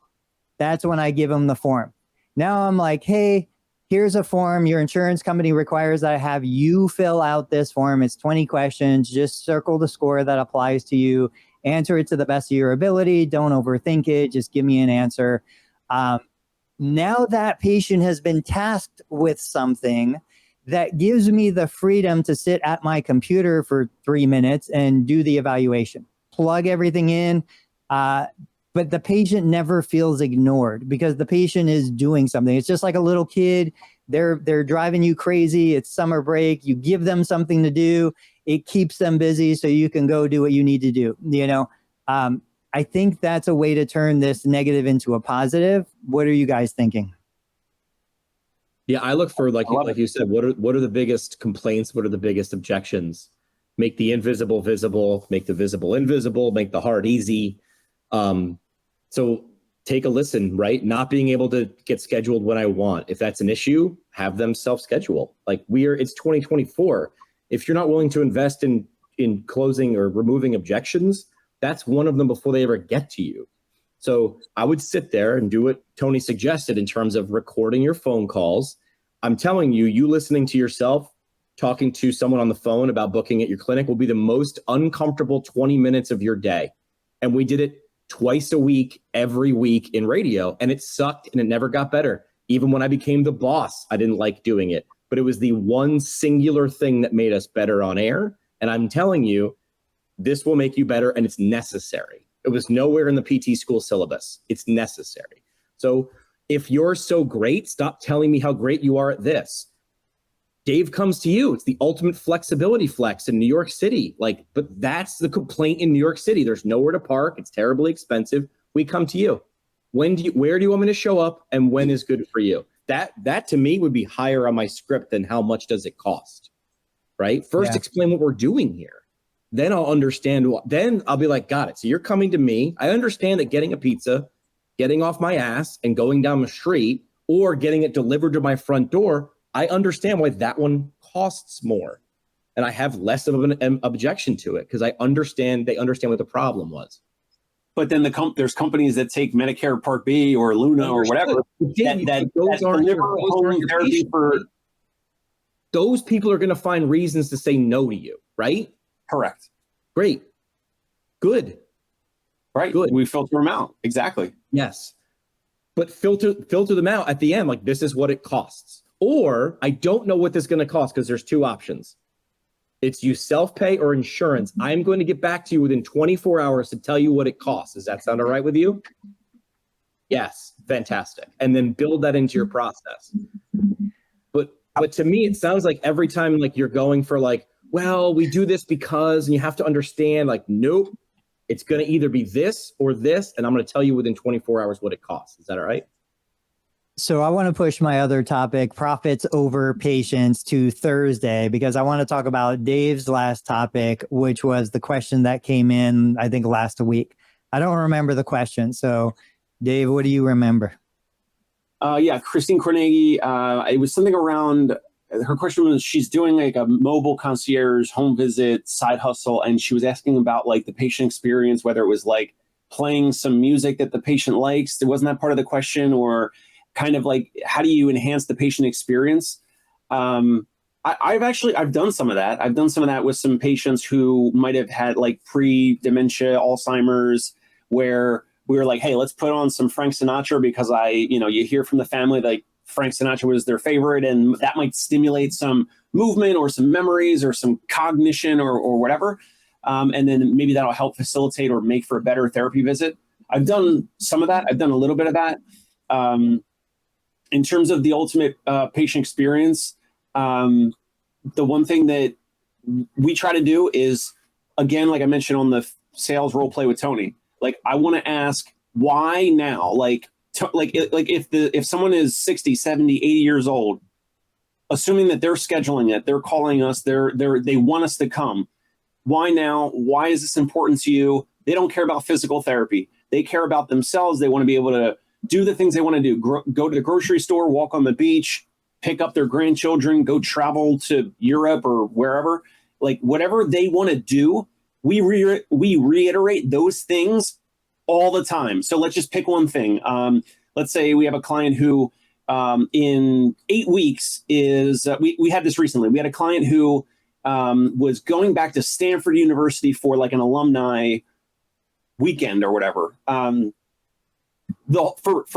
That's when I give them the form. Now I'm like, hey, here's a form. Your insurance company requires that I have you fill out this form. It's 20 questions. Just circle the score that applies to you. Answer it to the best of your ability. Don't overthink it. Just give me an answer. Now that patient has been tasked with something that gives me the freedom to sit at my computer for 3 minutes and do the evaluation, plug everything in. But the patient never feels ignored because the patient is doing something. It's just like a little kid. They're driving you crazy. It's summer break. You give them something to do. It keeps them busy so you can go do what you need to do. I think that's a way to turn this negative into a positive. What are you guys thinking? Yeah, I look for, like you said, what are the biggest complaints? What are the biggest objections? Make the invisible visible, make the visible invisible, make the hard easy. So take a listen, right? Not being able to get scheduled when I want. If that's an issue, have them self-schedule. Like, it's 2024. If you're not willing to invest in closing or removing objections, that's one of them before they ever get to you. So I would sit there and do what Tony suggested in terms of recording your phone calls. I'm telling you, you listening to yourself, talking to someone on the phone about booking at your clinic will be the most uncomfortable 20 minutes of your day. And we did it twice a week, every week in radio, and it sucked and it never got better. Even when I became the boss, I didn't like doing it, but it was the one singular thing that made us better on air. And I'm telling you, this will make you better, and it's necessary. It was nowhere in the PT school syllabus. It's necessary. So if you're so great, stop telling me how great you are at this. Dave comes to you. It's the ultimate flexibility flex in New York City. Like, but that's the complaint in New York City. There's nowhere to park. It's terribly expensive. We come to you. Where do you want me to show up, and when is good for you? That to me would be higher on my script than how much does it cost, right? First, explain what we're doing here. Then I'll understand. Then I'll be like, got it. So you're coming to me. I understand that getting a pizza, getting off my ass and going down the street, or getting it delivered to my front door, I understand why that one costs more. And I have less of an objection to it because they understand what the problem was. But then there's companies that take Medicare Part B or Luna or whatever that deliver home therapy for. those people are going to find reasons to say no to you, right? Correct. Great. Good. Right. Good. We filter them out. Exactly. Yes. But filter them out at the end, like this is what it costs. Or I don't know what this is going to cost, because there's two options. It's you self-pay or insurance. I'm going to get back to you within 24 hours to tell you what it costs. Does that sound all right with you? Yes. Fantastic. And then build that into your process. But to me, it sounds like every time like you're going for like, well, we do this because, and you have to understand like, nope, it's going to either be this or this. And I'm going to tell you within 24 hours what it costs. Is that all right? So I want to push my other topic, profits over patience, to Thursday, because I want to talk about Dave's last topic, which was the question that came in, I think, last week. I don't remember the question. So Dave, what do you remember? Yeah, Christine Carnegie, it was something around, her question was, she's doing like a mobile concierge home visit side hustle. And she was asking about like the patient experience, whether it was like playing some music that the patient likes. Wasn't that part of the question? Or kind of like, how do you enhance the patient experience? I've done some of that. I've done some of that with some patients who might have had like pre-dementia, Alzheimer's, where we were like, hey, let's put on some Frank Sinatra because you hear from the family like Frank Sinatra was their favorite, and that might stimulate some movement or some memories or some cognition or whatever. And then maybe that'll help facilitate or make for a better therapy visit. I've done some of that. I've done a little bit of that. In terms of the ultimate patient experience, the one thing that we try to do is, again, like I mentioned on the sales role play with Tony, like I want to ask why now, if someone is 60, 70, 80 years old, assuming that they're scheduling it, they're calling us, they want us to come. Why now? Why is this important to you? They don't care about physical therapy. They care about themselves. They want to be able to do the things they want to do. Go to the grocery store, walk on the beach, pick up their grandchildren, go travel to Europe or wherever. Like whatever they want to do, we reiterate those things all the time. So let's just pick one thing. Let's say we have a client who in 8 weeks is, we had this recently. We had a client who was going back to Stanford University for like an alumni weekend or whatever. For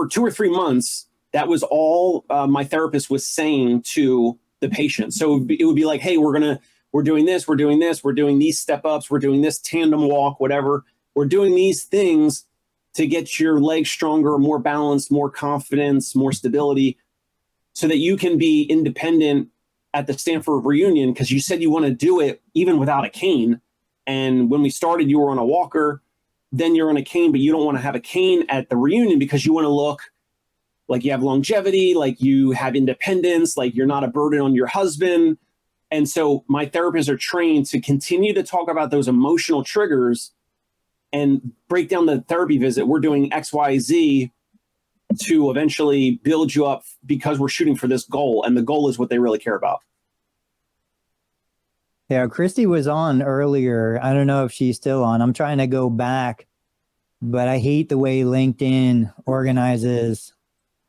2 or 3 months, that was all my therapist was saying to the patient. So it would be like, hey, we're doing this, we're doing these step ups, we're doing this tandem walk, whatever. We're doing these things to get your legs stronger, more balanced, more confidence, more stability, so that you can be independent at the Stanford reunion, because you said you want to do it even without a cane. And when we started, you were on a walker, then you're on a cane, but you don't want to have a cane at the reunion because you want to look like you have longevity, like you have independence, like you're not a burden on your husband. And so my therapists are trained to continue to talk about those emotional triggers and break down the therapy visit. We're doing X, Y, Z to eventually build you up because we're shooting for this goal. And the goal is what they really care about. Yeah, Christy was on earlier. I don't know if she's still on. I'm trying to go back, but I hate the way LinkedIn organizes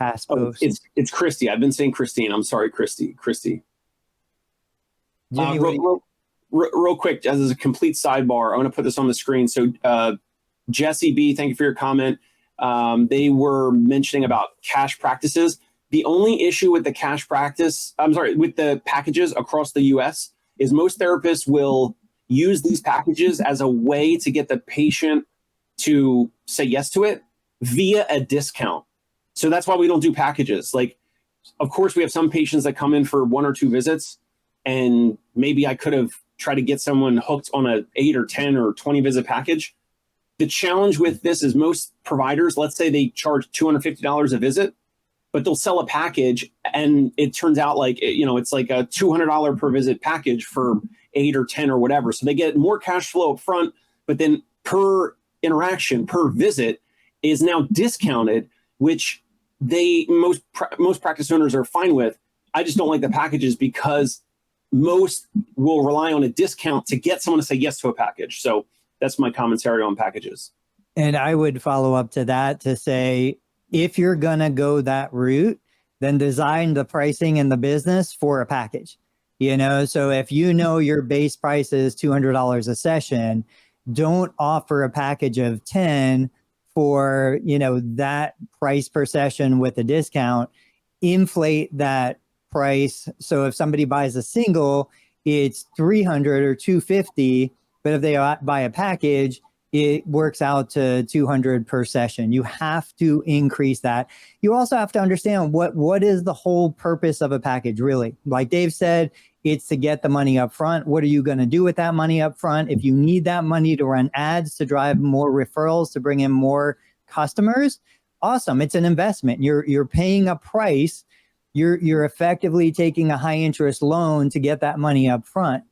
past posts. It's Christy. I've been saying Christine. I'm sorry, Christy. Jimmy, real quick, as a complete sidebar, I want to put this on the screen. So Jesse B, thank you for your comment. They were mentioning about cash practices. The only issue with the with the packages across the US is most therapists will use these packages as a way to get the patient to say yes to it via a discount. So that's why we don't do packages. Like, of course, we have some patients that come in for 1 or 2 visits, and maybe I could have tried to get someone hooked on a 8 or 10 or 20 visit package. The challenge with this is most providers, let's say they charge $250 a visit, but they'll sell a package, and it turns out like, it's like a $200 per visit package for 8 or 10 or whatever. So they get more cash flow up front, but then per interaction, per visit is now discounted, which most practice owners are fine with. I just don't like the packages because most will rely on a discount to get someone to say yes to a package. So that's my commentary on packages. And I would follow up to that to say, if you're going to go that route, then design the pricing and the business for a package. So if you know your base price is $200 a session, don't offer a package of 10 for, that price per session with a discount. Inflate that price. So if somebody buys a single, it's 300 or 250, but if they buy a package, it works out to 200 per session. You have to increase that. You also have to understand what is the whole purpose of a package, really. Like Dave said, it's to get the money up front. What are you going to do with that money up front? If you need that money to run ads, to drive more referrals, to bring in more customers, awesome. It's an investment. You're paying a price. You're effectively taking a high interest loan to get that money up front.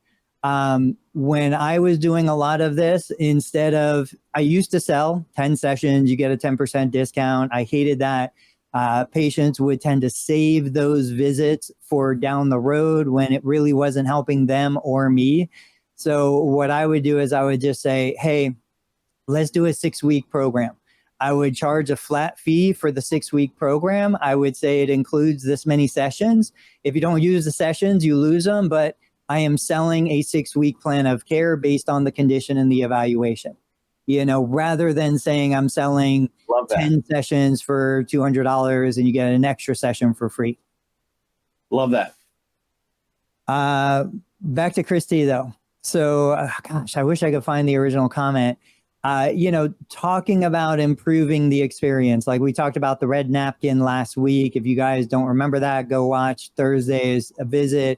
When I was doing a lot of this, I used to sell 10 sessions, you get a 10% discount. I hated that. Patients would tend to save those visits for down the road when it really wasn't helping them or me. So what I would do is I would just say, hey, let's do a 6-week program. I would charge a flat fee for the 6-week program. I would say it includes this many sessions. If you don't use the sessions, you lose them, but I am selling a 6-week plan of care based on the condition and the evaluation. Rather than saying I'm selling 10 sessions for $200 and you get an extra session for free. Love that. Back to Christy though. So, gosh, I wish I could find the original comment. Talking about improving the experience. Like we talked about the red napkin last week. If you guys don't remember that, go watch Thursday's visit.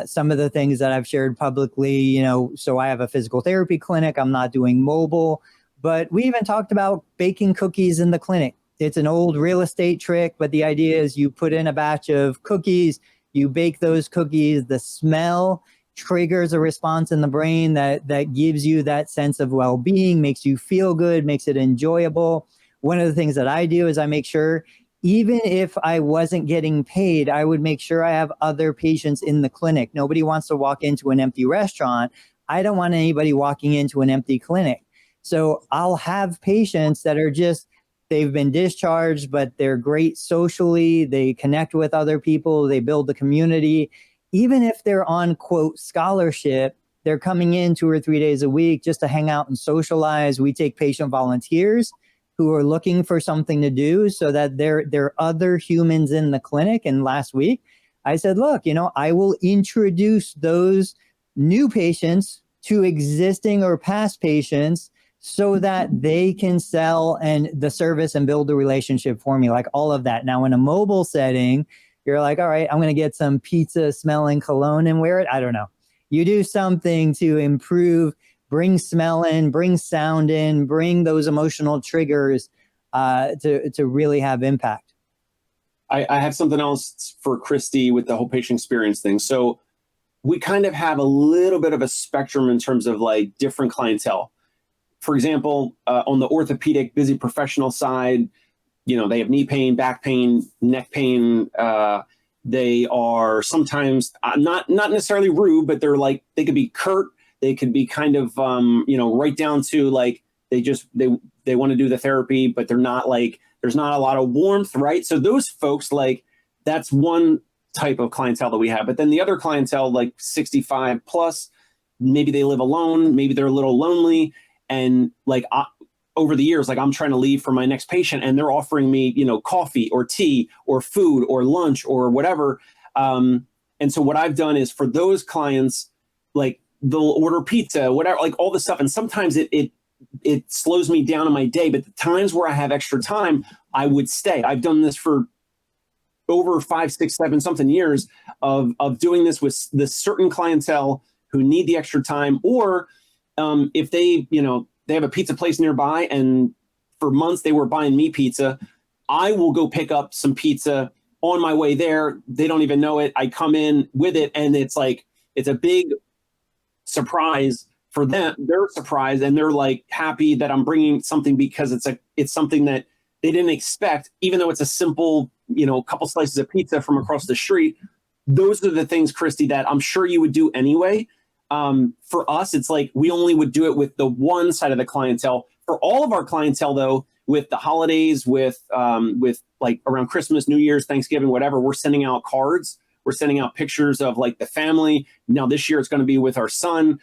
Some of the things that I've shared publicly, so I have a physical therapy clinic. I'm not doing mobile, but we even talked about baking cookies in the clinic. It's an old real estate trick, but the idea is you put in a batch of cookies, you bake those cookies, the smell triggers a response in the brain that gives you that sense of well-being, makes you feel good, makes it enjoyable. One of the things that I do is I make sure, even if I wasn't getting paid, I would make sure I have other patients in the clinic. Nobody wants to walk into an empty restaurant. I don't want anybody walking into an empty clinic. So I'll have patients that are they've been discharged, but they're great socially. They connect with other people. They build the community. Even if they're on, quote, scholarship, they're coming in 2 or 3 days a week just to hang out and socialize. We take patient volunteers who are looking for something to do so that there are other humans in the clinic. And last week I said, look, I will introduce those new patients to existing or past patients so that they can sell and the service and build a relationship for me, like all of that. Now in a mobile setting, you're like, all right, I'm going to get some pizza smelling cologne and wear it. I don't know. You do something to improve, bring smell in, bring sound in, bring those emotional triggers to really have impact. I have something else for Christy with the whole patient experience thing. So we kind of have a little bit of a spectrum in terms of like different clientele. For example, on the orthopedic busy professional side, they have knee pain, back pain, neck pain. They are sometimes not necessarily rude, but they could be curt. They could be kind of, right down to like, they want to do the therapy, but they're not like, there's not a lot of warmth, right? So those folks, that's one type of clientele that we have. But then the other clientele, like 65 plus, maybe they live alone, maybe they're a little lonely. And over the years, I'm trying to leave for my next patient and they're offering me, coffee or tea or food or lunch or whatever. And so what I've done is for those clients, they'll order pizza, whatever, all this stuff. And sometimes it slows me down in my day, but the times where I have extra time, I would stay. I've done this for over 5, 6, 7 something years of doing this with this certain clientele who need the extra time, or if they have a pizza place nearby and for months they were buying me pizza, I will go pick up some pizza on my way there. They don't even know it. I come in with it and it's a big surprise for them. They're surprised and they're happy that I'm bringing something because it's something that they didn't expect, even though it's a simple, couple slices of pizza from across the street. Those are the things, Christy, that I'm sure you would do anyway. For us, it's we only would do it with the one side of the clientele. For all of our clientele, though, with the holidays, with around Christmas, New Year's, Thanksgiving, whatever, we're sending out cards. We're sending out pictures of like the family. Now this year it's going to be with our son.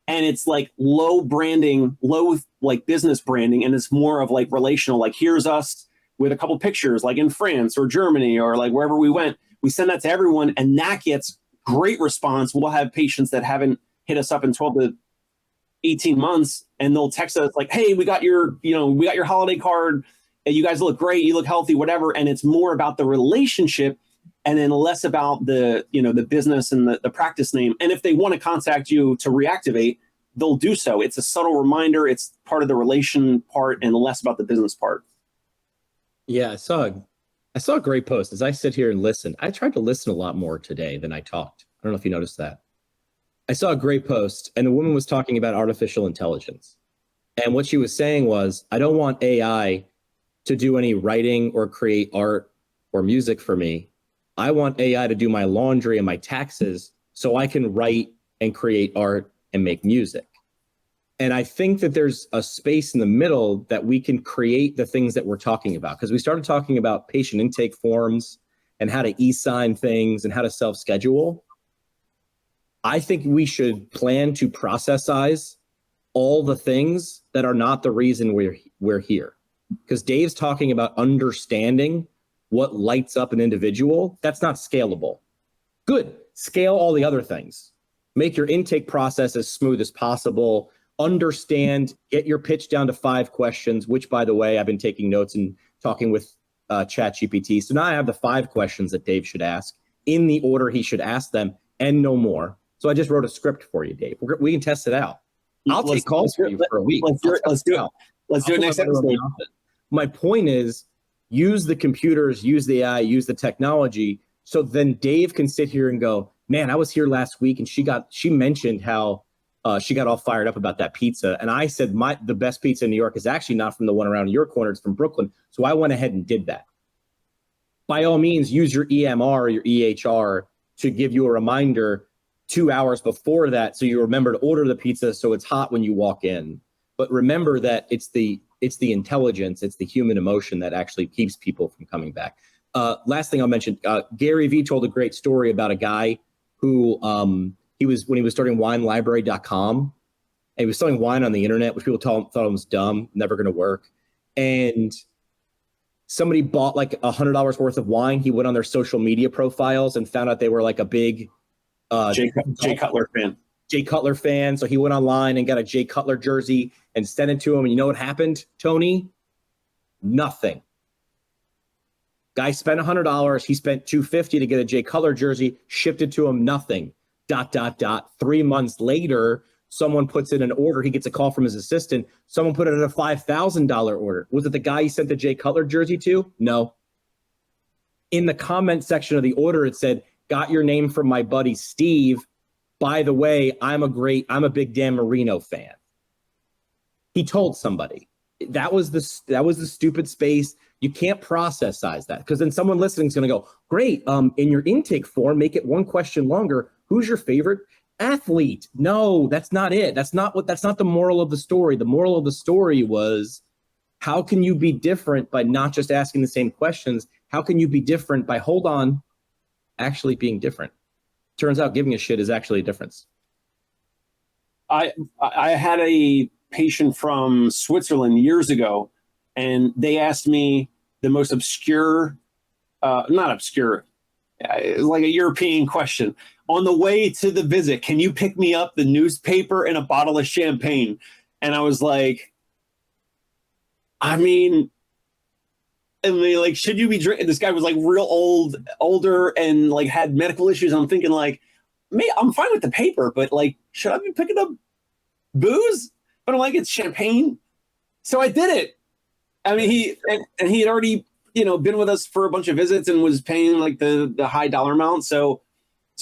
And it's like low branding, low like business branding. And it's more of like relational, like here's us with a couple pictures, like in France or Germany or like wherever we went. We send that to everyone and that gets great response. We'll have patients that haven't hit us up in 12 to 18 months and they'll text us like, hey, we got your holiday card. And you guys look great. You look healthy, whatever. And it's more about the relationship and then less about the business and the practice name. And if they want to contact you to reactivate, they'll do so. It's a subtle reminder. It's part of the relation part and less about the business part. Yeah, I saw a great post. As I sit here and listen, I tried to listen a lot more today than I talked. I don't know if you noticed that. I saw a great post and the woman was talking about artificial intelligence. And what she was saying was, I don't want AI to do any writing or create art or music for me. I want AI to do my laundry and my taxes so I can write and create art and make music. And I think that there's a space in the middle that we can create the things that we're talking about. Because we started talking about patient intake forms and how to e-sign things and how to self-schedule. I think we should plan to processize all the things that are not the reason we're here. Because Dave's talking about understanding what lights up an individual. That's not scalable. Good. Scale all the other things. Make your intake process as smooth as possible. Understand, get your pitch down to 5 questions, which, by the way, I've been taking notes and talking with ChatGPT. So now I have the 5 questions that Dave should ask in the order he should ask them and no more. So I just wrote a script for you, Dave. We can test it out. I'll take calls for you for a week. Let's do it. Let's do it next episode. My point is, use the computers, use the AI, use the technology. So then Dave can sit here and go, man, I was here last week and she mentioned how she got all fired up about that pizza. And I said, the best pizza in New York is actually not from the one around your corner, it's from Brooklyn. So I went ahead and did that. By all means, use your EMR or your EHR to give you a reminder 2 hours before that. So you remember to order the pizza so it's hot when you walk in. But remember that it's the intelligence, it's the human emotion that actually keeps people from coming back. Last thing I'll mention, Gary Vee told a great story about a guy who when he was starting winelibrary.com, and he was selling wine on the internet, which people thought was dumb, never going to work. And somebody bought like $100 worth of wine. He went on their social media profiles and found out they were like a big Jay Cutler fan. Jay Cutler fan. So he went online and got a Jay Cutler jersey and sent it to him. And you know what happened, Tony? Nothing. Guy spent $100. He spent $250 to get a Jay Cutler jersey, shipped it to him, nothing. ... 3 months later, someone puts in an order. He gets a call from his assistant. Someone put it in a $5,000 order. Was it the guy he sent the Jay Cutler jersey to? No. In the comment section of the order, it said, got your name from my buddy Steve. By the way, I'm a big Dan Marino fan. He told somebody. That was the stupid space. You can't process size that, because then someone listening is going to go, great, in your intake form, make it 1 question longer. Who's your favorite athlete? No, that's not it. That's not the moral of the story. The moral of the story was, how can you be different by not just asking the same questions? How can you be different by, actually being different? Turns out giving a shit is actually a difference. I had a patient from Switzerland years ago, and they asked me the most obscure, not obscure, like a European question. On the way to the visit, can you pick me up the newspaper and a bottle of champagne? And I was like, like, should you be drinking? This guy was like real older and like had medical issues. I'm thinking like, I'm fine with the paper, but like, should I be picking up booze? But I'm like, it's champagne. So I did it. I mean, he had already, been with us for a bunch of visits and was paying like the high dollar amount. So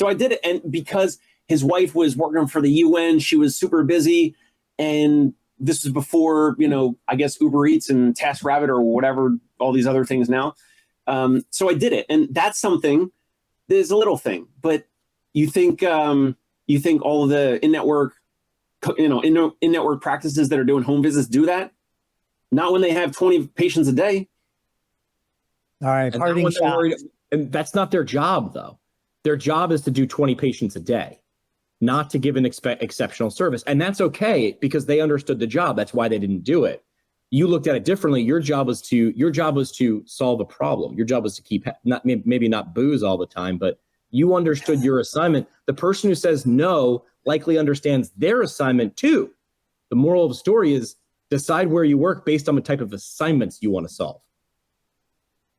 I did it. And because his wife was working for the UN, she was super busy. And this was before, I guess Uber Eats and TaskRabbit or whatever, all these other things now. So I did it. And that's something that is a little thing, but you think all of the in-network practices that are doing home visits do that? Not when they have 20 patients a day. All right. Parting shot. And that's not their job, though. Their job is to do 20 patients a day, not to give an exceptional service. And that's okay because they understood the job. That's why they didn't do it. You looked at it differently. Your job was to solve a problem. Your job was to keep maybe not booze all the time, but you understood your assignment. The person who says no likely understands their assignment too. The moral of the story is decide where you work based on the type of assignments you want to solve.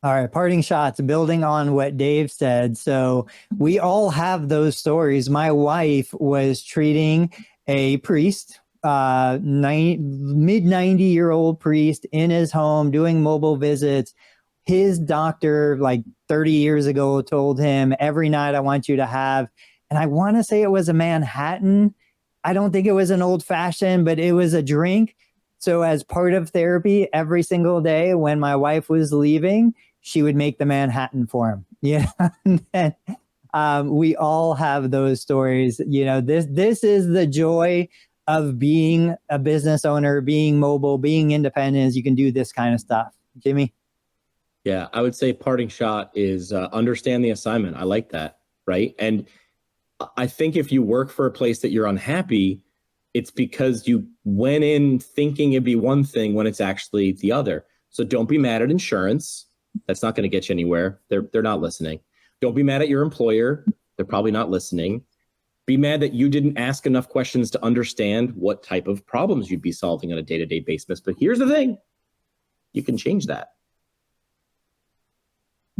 All right, parting shots, building on what Dave said. So we all have those stories. My wife was treating a priest, mid-90-year-old priest in his home doing mobile visits. His doctor, like 30 years ago, told him, every night I want you to have, and I want to say it was a Manhattan. I don't think it was an old fashioned, but it was a drink. So as part of therapy, every single day when my wife was leaving, she would make the Manhattan for him. Yeah. And we all have those stories. You know, this is the joy of being a business owner, being mobile, being independent, is you can do this kind of stuff. Jimmy? Yeah, I would say parting shot is understand the assignment. I like that, right? And I think if you work for a place that you're unhappy, it's because you went in thinking it'd be one thing when it's actually the other. So don't be mad at insurance. That's not going to get you anywhere. They're not listening. Don't be mad at your employer. They're probably not listening. Be mad that you didn't ask enough questions to understand what type of problems you'd be solving on a day-to-day basis. But here's the thing. You can change that.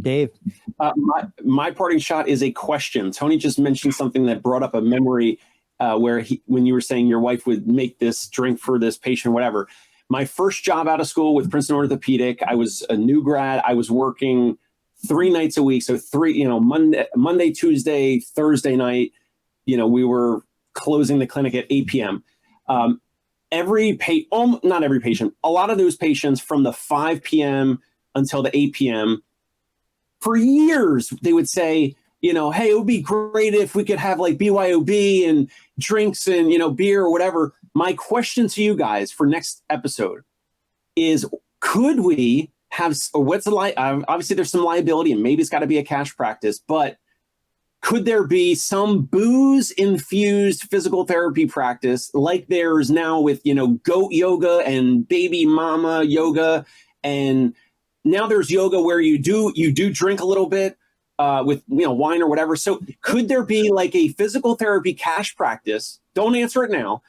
Dave? My parting shot is a question. Tony just mentioned something that brought up a memory where when you were saying your wife would make this drink for this patient, whatever. My first job out of school with Princeton Orthopedic, I was a new grad. I was working 3 nights a week. So Monday, Tuesday, Thursday night, we were closing the clinic at 8 p.m. Not every patient, a lot of those patients from the 5 p.m. until the 8 p.m., for years, they would say, hey, it would be great if we could have like BYOB and drinks and, beer or whatever. My question to you guys for next episode is, could we have, or what's the obviously there's some liability and maybe it's got to be a cash practice, but could there be some booze infused physical therapy practice like there's now with, goat yoga and baby mama yoga, and now there's yoga where you do drink a little bit with wine or whatever. So could there be like a physical therapy cash practice? Don't answer it now.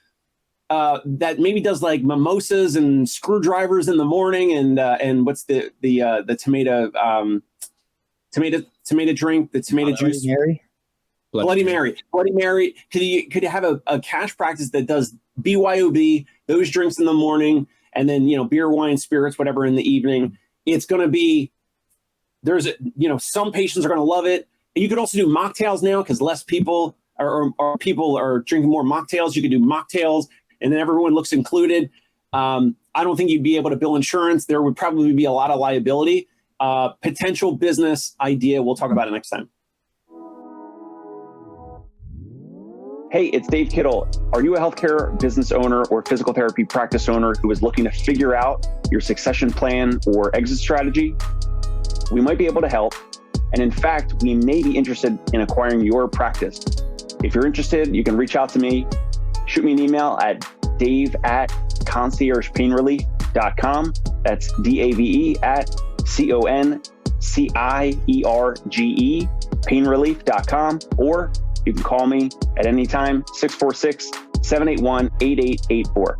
That maybe does like mimosas and screwdrivers in the morning and what's the tomato drink, the tomato juice. Bloody Mary. Could you have a cash practice that does BYOB, those drinks in the morning, and then beer, wine, spirits, whatever in the evening? It's going to be, some patients are going to love it. You could also do mocktails now because less people are drinking more mocktails. You could do mocktails and then everyone looks included. I don't think you'd be able to bill insurance. There would probably be a lot of liability. Potential business idea. We'll talk about it next time. Hey, it's Dave Kittle. Are you a healthcare business owner or physical therapy practice owner who is looking to figure out your succession plan or exit strategy? We might be able to help. And in fact, we may be interested in acquiring your practice. If you're interested, you can reach out to me. Shoot me an email at dave@conciergepainrelief.com. That's DAVE@CONCIERGE painrelief.com, or you can call me at any time, 646-781-8884.